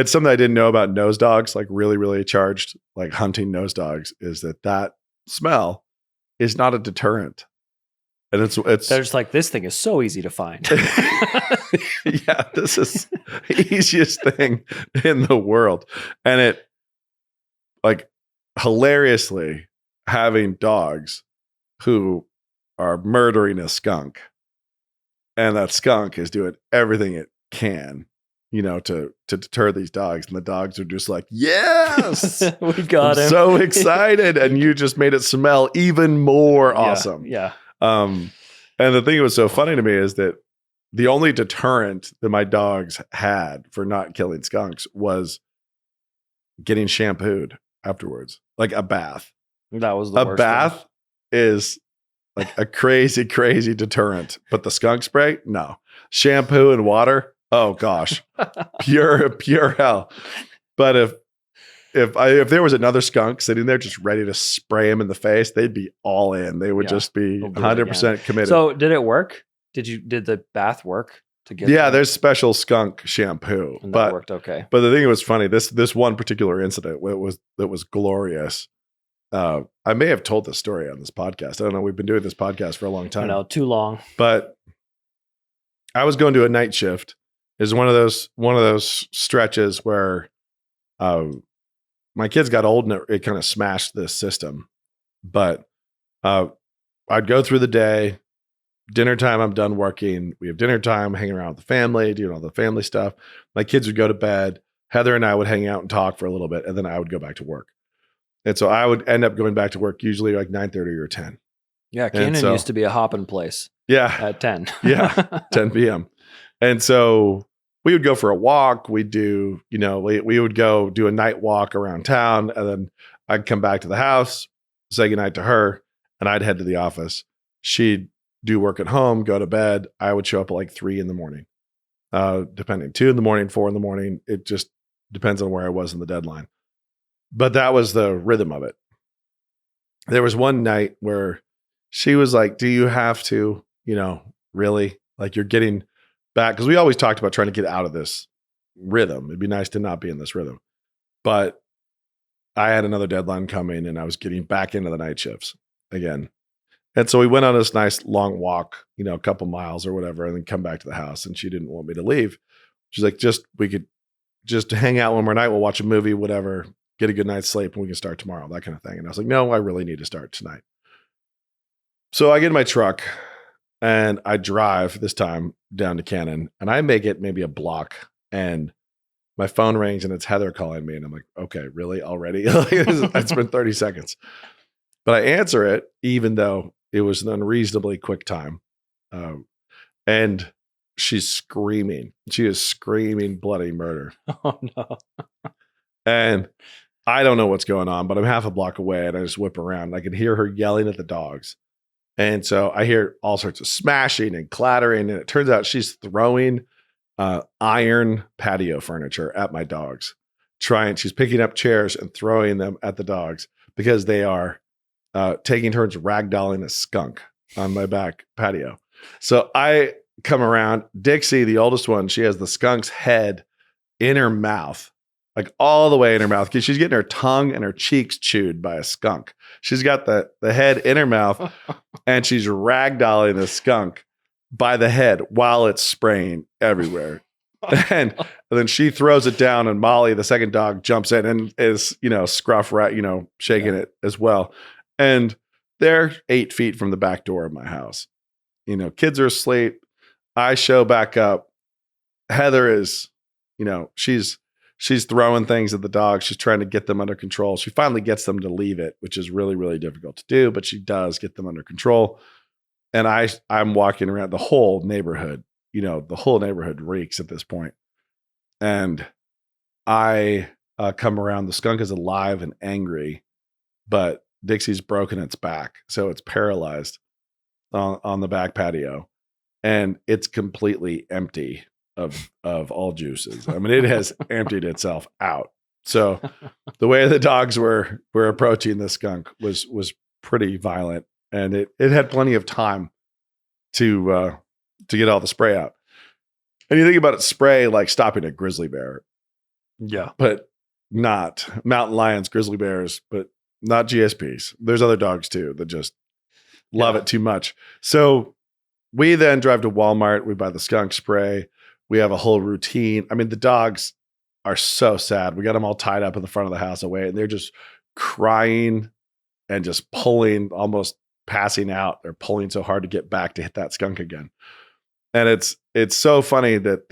something I didn't know about nose dogs, like really, really charged, like hunting nose dogs, is that smell is not a deterrent. And it's they're just like, this thing is so easy to find. Yeah, this is the easiest thing in the world. And it, like, hilariously, having dogs who are murdering a skunk, and that skunk is doing everything it can, to deter these dogs, and the dogs are just like, yes, we got him. So excited, and you just made it smell even more awesome. Yeah. And the thing that was so funny to me is that the only deterrent that my dogs had for not killing skunks was getting shampooed afterwards, like a bath. That was the worst bath thing. Is like a crazy, crazy deterrent, but the skunk spray, no. Shampoo and water, oh gosh, pure hell. But if there was another skunk sitting there just ready to spray him in the face, they'd be all in. They would just be 100% committed. So did it work? Did the bath work to get? Yeah, there's special skunk shampoo, and that worked okay. But the thing that was funny, this one particular incident, that was glorious. I may have told this story on this podcast. I don't know. We've been doing this podcast for a long time. I know, too long. But I was going to a night shift. Is one of those stretches where my kids got old and it kind of smashed this system. But I'd go through the day. Dinner time, I'm done working. We have dinner time, hanging around with the family, doing all the family stuff. My kids would go to bed. Heather and I would hang out and talk for a little bit, and then I would go back to work. And so I would end up going back to work usually like 9:30 or 10. Yeah, Canaan used to be a hopping place. Yeah. At 10. Yeah, 10 p.m. And so we would go for a walk. We'd do, we would go do a night walk around town, and then I'd come back to the house, say goodnight to her, and I'd head to the office. She'd do work at home, go to bed. I would show up at like 3 a.m, depending, 2 a.m, 4 a.m. It just depends on where I was in the deadline. But that was the rhythm of it. There was one night where she was like, do you have to, really? Like, you're getting back? Because we always talked about trying to get out of this rhythm. It'd be nice to not be in this rhythm. But I had another deadline coming, and I was getting back into the night shifts again. And so we went on this nice long walk, a couple miles or whatever, and then come back to the house. And she didn't want me to leave. She's like, we could just hang out one more night. We'll watch a movie, whatever. Get a good night's sleep, and we can start tomorrow, that kind of thing. And I was like, no, I really need to start tonight. So I get in my truck and I drive this time down to Cannon, and I make it maybe a block, and my phone rings and it's Heather calling me. And I'm like, okay, really already? It's been 30 seconds, but I answer it, even though it was an unreasonably quick time. And she's screaming. She is screaming bloody murder. Oh no. And I don't know what's going on, but I'm half a block away and I just whip around. I can hear her yelling at the dogs. And so I hear all sorts of smashing and clattering. And it turns out she's throwing iron patio furniture at my dogs. She's picking up chairs and throwing them at the dogs because they are taking turns ragdolling a skunk on my back patio. So I come around. Dixie, the oldest one, she has the skunk's head in her mouth. Like all the way in her mouth, because she's getting her tongue and her cheeks chewed by a skunk. She's got the head in her mouth and she's ragdolling the skunk by the head while it's spraying everywhere. And then she throws it down and Molly, the second dog, jumps in and is, scruff right, shaking it as well. And they're 8 feet from the back door of my house. Kids are asleep. I show back up. Heather is, she's throwing things at the dogs. She's trying to get them under control. She finally gets them to leave it, which is really, really difficult to do, but she does get them under control. And I'm walking around the whole neighborhood. The whole neighborhood reeks at this point. And I come around. The skunk is alive and angry, but Dixie's broken its back. So it's paralyzed on the back patio. And it's completely empty of all juices. I mean, it has emptied itself out. So the way the dogs were approaching the skunk was pretty violent, and it had plenty of time to get all the spray out. And you think about it, spray like stopping a grizzly bear. Yeah. But not mountain lions, grizzly bears, but not GSPs. There's other dogs too that just love it too much. So we then drive to Walmart. We buy the skunk spray. We have a whole routine. I mean, the dogs are so sad. We got them all tied up in the front of the house away, and they're just crying and just pulling, almost passing out. They're pulling so hard to get back to hit that skunk again. And it's so funny that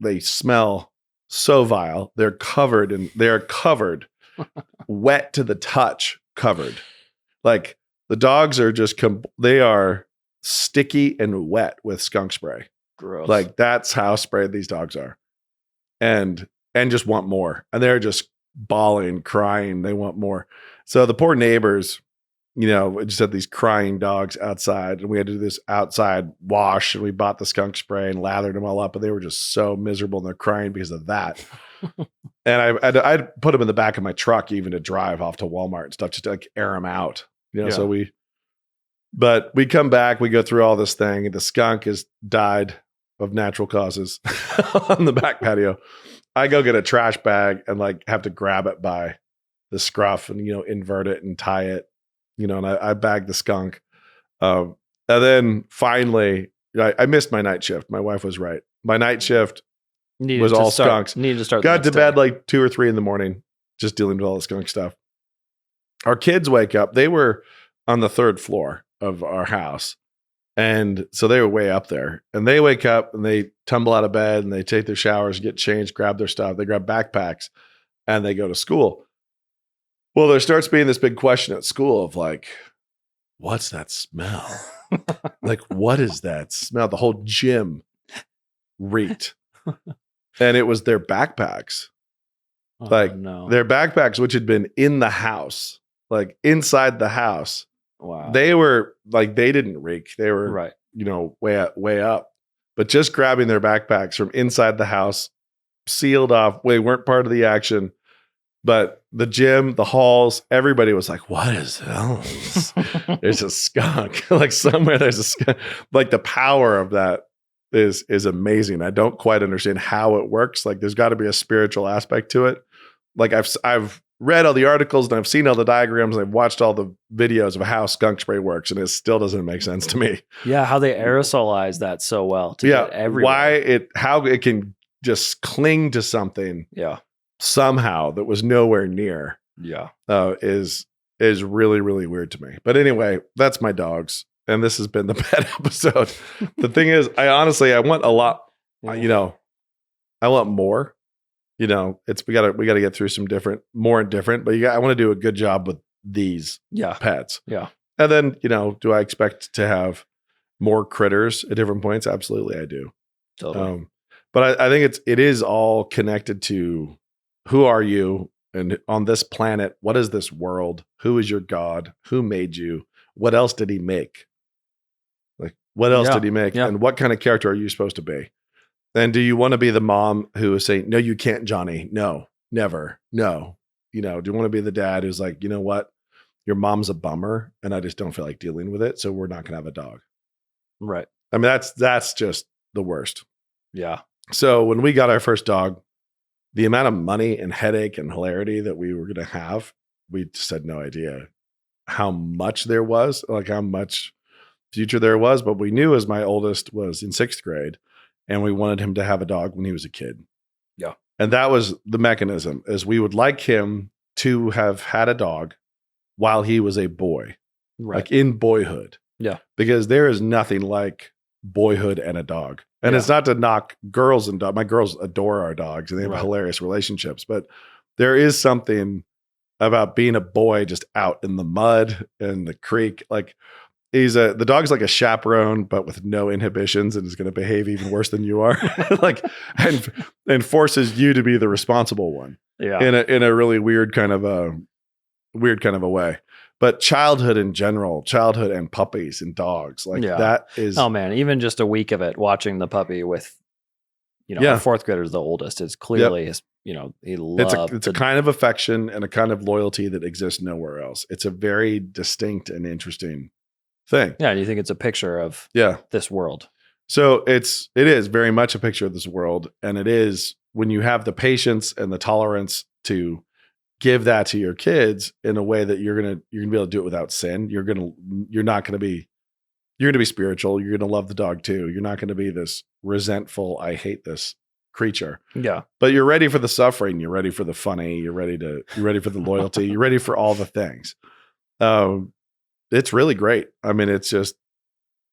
they smell so vile. They're covered wet to the touch, covered. Like the dogs are just, they are sticky and wet with skunk spray. Gross. Like that's how sprayed these dogs are. And just want more. And they're just bawling, crying. They want more. So the poor neighbors, just had these crying dogs outside, and we had to do this outside wash, and we bought the skunk spray and lathered them all up, and they were just so miserable and they're crying because of that. And I'd put them in the back of my truck even to drive off to Walmart and stuff, just to like air them out. So we come back, we go through all this thing, and the skunk has died of natural causes on the back patio. I go get a trash bag and like have to grab it by the scruff and, invert it and tie it, and I bag the skunk. And then finally I missed my night shift. My wife was right. My night shift was all skunks. Needed to start. Got to bed like 2 or 3 in the morning, just dealing with all the skunk stuff. Our kids wake up. They were on the 3rd floor of our house. And so they were way up there, and they wake up and they tumble out of bed and they take their showers, get changed, grab their stuff. They grab backpacks and they go to school. Well, there starts being this big question at school of like, what's that smell? Like, what is that smell? The whole gym reeked. And it was their backpacks. Their backpacks, which had been in the house, like inside the house. Wow. They were like, they didn't reek. They were, right, way up. But just grabbing their backpacks from inside the house, sealed off, they weren't part of the action. But the gym, the halls, everybody was like, what is this? There's a skunk. Like somewhere there's a skunk. Like the power of that is amazing. I don't quite understand how it works. Like there's got to be a spiritual aspect to it. Like I've read all the articles and I've seen all the diagrams and I've watched all the videos of how skunk spray works, and it still doesn't make sense to me. Yeah, how they aerosolize that so well to get everywhere. How it can just cling to something. Yeah. Somehow that was nowhere near. Yeah. Is really, really weird to me. But anyway, that's my dogs. And this has been the pet episode. The thing is, I want a lot, I want more. We gotta get through some more and different, but I want to do a good job with these pets. Yeah. And then, do I expect to have more critters at different points? Absolutely, I do. Totally. But I think it is all connected to who are you? And on this planet, what is this world? Who is your God? Who made you? What else did he make? Like, what else did he make? Yeah. And what kind of character are you supposed to be? And do you want to be the mom who is saying, no, you can't, Johnny. No, never. No. Do you want to be the dad who's like, you know what? Your mom's a bummer and I just don't feel like dealing with it. So we're not going to have a dog. Right. I mean, that's just the worst. Yeah. So when we got our first dog, the amount of money and headache and hilarity that we were going to have, we just had no idea how much there was, like how much future there was. But we knew as my oldest was in 6th grade and we wanted him to have a dog when he was a kid. Yeah. And that was the mechanism, is we would like him to have had a dog while he was a boy, like in boyhood. Yeah. Because there is nothing like boyhood and a dog. And it's not to knock girls and dogs. My girls adore our dogs and they have hilarious relationships, but there is something about being a boy just out in the mud and the creek. Like the dog's like a chaperone, but with no inhibitions and is going to behave even worse than you are. Like, and forces you to be the responsible one. Yeah. In a really weird kind of a way. But childhood in general, childhood and puppies and dogs, like that is. Oh man, even just a week of it, watching the puppy with, our 4th grader is the oldest. It's clearly his, he loves. It's a kind of affection and a kind of loyalty that exists nowhere else. It's a very distinct and interesting thing. Yeah, you think it's a picture of this world. So it is very much a picture of this world, and it is when you have the patience and the tolerance to give that to your kids in a way that you're gonna be able to do it without sin. You're gonna be spiritual. You're gonna love the dog too. You're not gonna be this resentful, I hate this creature. Yeah. But you're ready for the suffering. You're ready for the funny. You're ready for the loyalty. You're ready for all the things. It's really great. I mean, it's just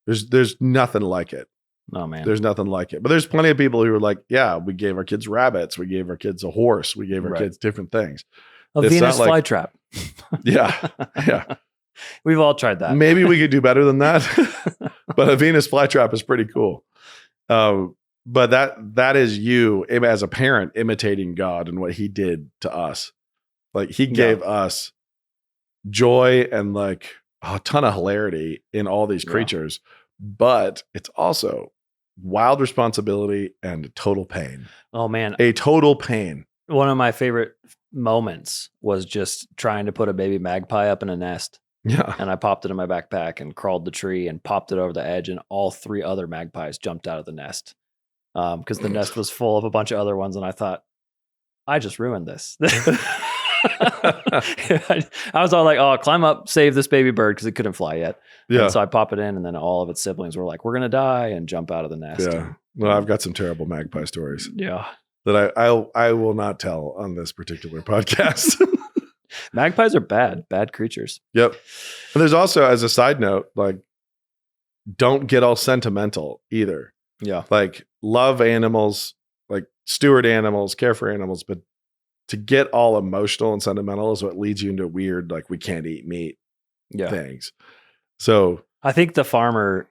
there's nothing like it. Oh man, there's nothing like it. But there's plenty of people who are like, yeah, we gave our kids rabbits. We gave our kids a horse. We gave our kids different things. A Venus flytrap. Yeah. We've all tried that. Maybe we could do better than that. But a Venus flytrap is pretty cool. But that is you as a parent imitating God and what he did to us. Like he gave us joy and like a ton of hilarity in all these creatures, but it's also wild responsibility and total pain. Oh man. A total pain. One of my favorite moments was just trying to put a baby magpie up in a nest. Yeah. And I popped it in my backpack and crawled the tree and popped it over the edge, and all 3 other magpies jumped out of the nest. Because the nest was full of a bunch of other ones, and I thought, I just ruined this. I was all like, oh, climb up, save this baby bird, because it couldn't fly yet. Yeah. And so I pop it in, and then all of its siblings were like, we're going to die, and jump out of the nest. Yeah. Well, I've got some terrible magpie stories. Yeah. That I will not tell on this particular podcast. Magpies are bad creatures. Yep. And there's also, as a side note, like, don't get all sentimental either. Yeah. Like, love animals, like steward animals, care for animals, but to get all emotional and sentimental is what leads you into weird, like, we can't eat meat things. So I think farmers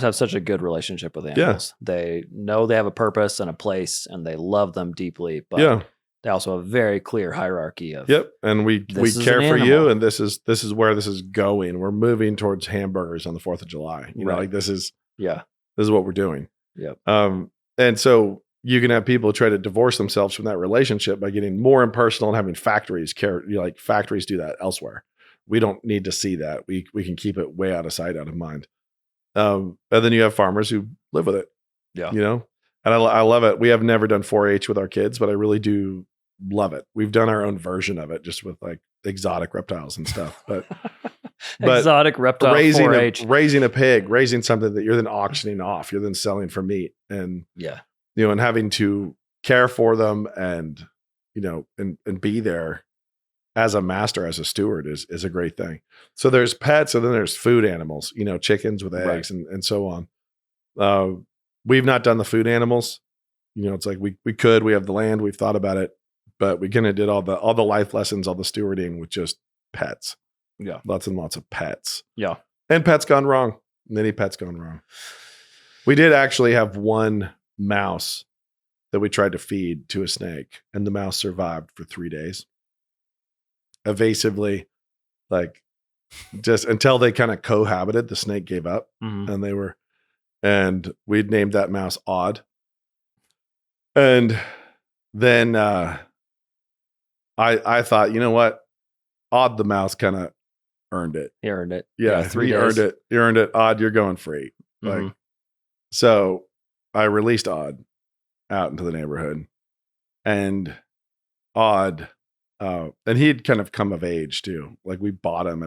have such a good relationship with animals. Yeah. They know they have a purpose and a place, and they love them deeply, but they also have a very clear hierarchy of and we care for you, and this is where this is going. We're moving towards hamburgers on the 4th of July. You know, like this is what we're doing. Yep. And so you can have people try to divorce themselves from that relationship by getting more impersonal and having factories like factories do that elsewhere. We don't need to see that. We can keep it way out of sight, out of mind. And then you have farmers who live with it. Yeah. You know, and I love it. We have never done 4-H with our kids, but I really do love it. We've done our own version of it, just with like exotic reptiles and stuff. But exotic reptile raising a pig, raising something that you're then auctioning off, you're then selling for meat, and and having to care for them and and be there as a master, as a steward is a great thing. So there's pets, and then there's food animals, chickens with eggs and so on. We've not done the food animals. It's like we have the land, we've thought about it, but we kind of did all the life lessons, all the stewarding with just pets. Yeah. Lots and lots of pets. Yeah. And pets gone wrong. Many pets gone wrong. We did actually have one mouse that we tried to feed to a snake, and the mouse survived for 3 days. Evasively, like just until they kind of cohabited, the snake gave up and we'd named that mouse Odd. And then I thought, you know what? Odd the mouse kind of earned it. He earned it. Yeah, 3 days. Earned it. You earned it. Odd, you're going free. Like, so I released Odd out into the neighborhood, and Odd, and he'd kind of come of age too. Like we bought him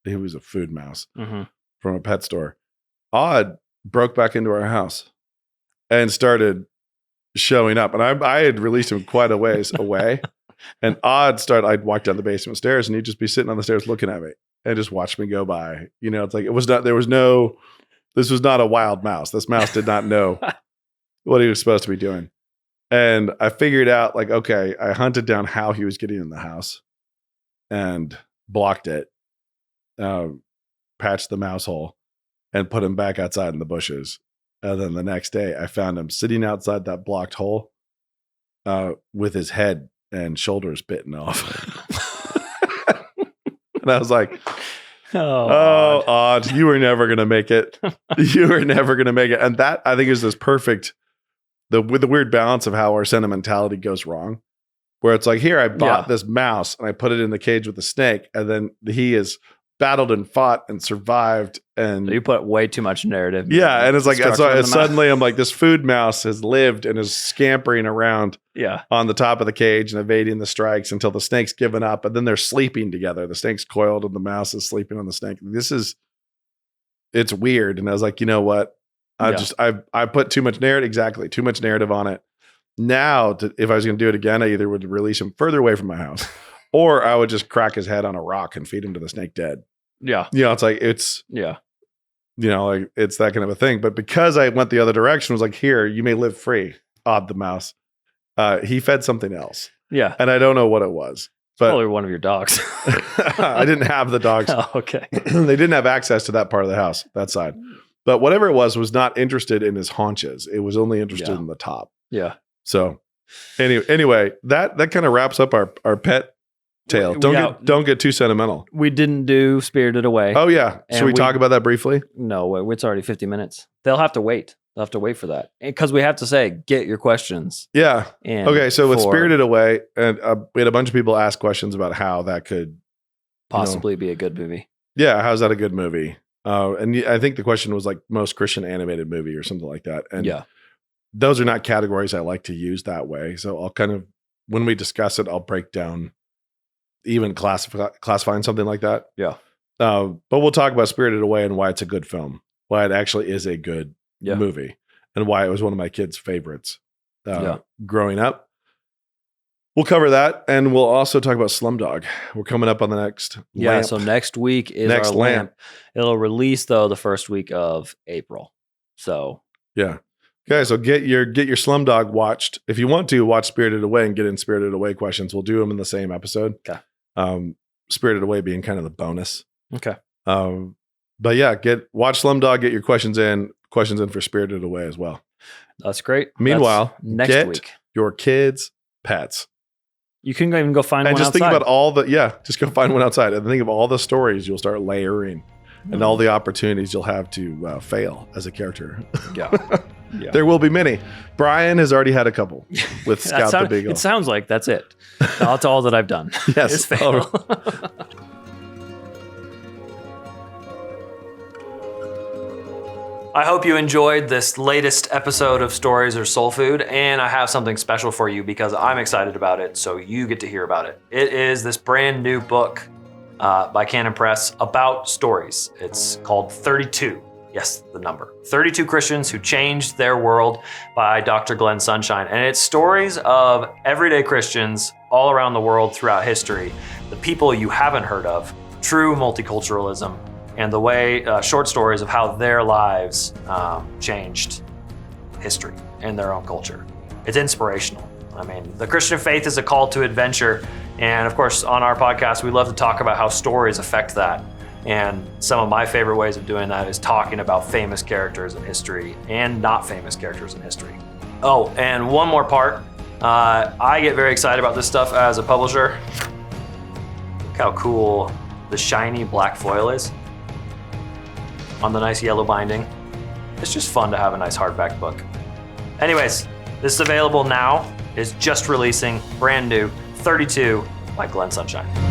he was a food mouse from a pet store. Odd broke back into our house and started showing up, and I had released him quite a ways away. And I'd walk down the basement stairs, and he'd just be sitting on the stairs looking at me and just watch me go by. You know, it's like this was not a wild mouse. This mouse did not know what he was supposed to be doing. And I figured out, like, okay, I hunted down how he was getting in the house and blocked it, patched the mouse hole, and put him back outside in the bushes. And then the next day I found him sitting outside that blocked hole with his head and shoulders bitten off. And I was like, oh, Odd, you were never going to make it. You were never going to make it. And that, I think, is this perfect, with the weird balance of how our sentimentality goes wrong, where it's like, here, I bought this mouse and I put it in the cage with the snake. And then he is battled and fought and survived. And so you put way too much narrative. Yeah. And it's like, suddenly I'm like, this food mouse has lived and is scampering around on the top of the cage and evading the strikes until the snake's given up. And then they're sleeping together. The snake's coiled and the mouse is sleeping on the snake. It's weird. And I was like, you know what? I put too much narrative on it. Now, if I was going to do it again, I either would release him further away from my house, or I would just crack his head on a rock and feed him to the snake dead. Yeah. You know, it's like, you know, like it's that kind of a thing. But because I went the other direction, was like, here, you may live free, Odd the mouse. He fed something else. Yeah. And I don't know what it was. But probably one of your dogs. I didn't have the dogs. Oh, okay. They didn't have access to that part of the house, that side. But whatever it was not interested in his haunches. It was only interested in the top. Yeah. So anyway, that kind of wraps up our pet tale. Don't get too sentimental. We didn't do Spirited Away. Oh yeah. Should we talk about that briefly? No, it's already 50 minutes. They'll have to wait. They'll have to wait for that. Because we have to say, get your questions. Yeah. Okay. So with Spirited Away, and we had a bunch of people ask questions about how that could possibly be a good movie. Yeah. How's that a good movie? And I think the question was like most Christian animated movie or something like that. And those are not categories I like to use that way. So I'll kind of, when we discuss it, I'll break down even classifying something like that. Yeah. But we'll talk about Spirited Away and why it's a good film, why it actually is a good movie, and why it was one of my kids' favorites growing up. We'll cover that, and we'll also talk about Slumdog. We're coming up on the next lamp. So next week is our lamp. It'll release, though, the first week of April. So yeah. Okay, so get your Slumdog watched. If you want to, watch Spirited Away and get in Spirited Away questions. We'll do them in the same episode. Okay. Spirited Away being kind of the bonus. Okay. But yeah, watch Slumdog, get your questions in for Spirited Away as well. That's great. Meanwhile, next week, your kids' pets. You can even go find one outside. And just think about just go find one outside and think of all the stories you'll start layering and all the opportunities you'll have to fail as a character. Yeah. Yeah. There will be many. Brian has already had a couple with Scout the Beagle. It sounds like that's it. That's all that I've done. Yes. Is fail. I hope you enjoyed this latest episode of Stories or Soul Food, and I have something special for you because I'm excited about it, so you get to hear about it. It is this brand new book by Canon Press about stories. It's called 32. Yes, the number. 32 Christians Who Changed Their World by Dr. Glenn Sunshine. And it's stories of everyday Christians all around the world throughout history, the people you haven't heard of, true multiculturalism, and the way short stories of how their lives changed history and their own culture. It's inspirational. I mean, the Christian faith is a call to adventure. And of course, on our podcast, we love to talk about how stories affect that. And some of my favorite ways of doing that is talking about famous characters in history and not famous characters in history. Oh, and one more part. I get very excited about this stuff as a publisher. Look how cool the shiny black foil is on the nice yellow binding. It's just fun to have a nice hardback book. Anyways, this is available now. It's just releasing, brand new, 32 by Glenn Sunshine.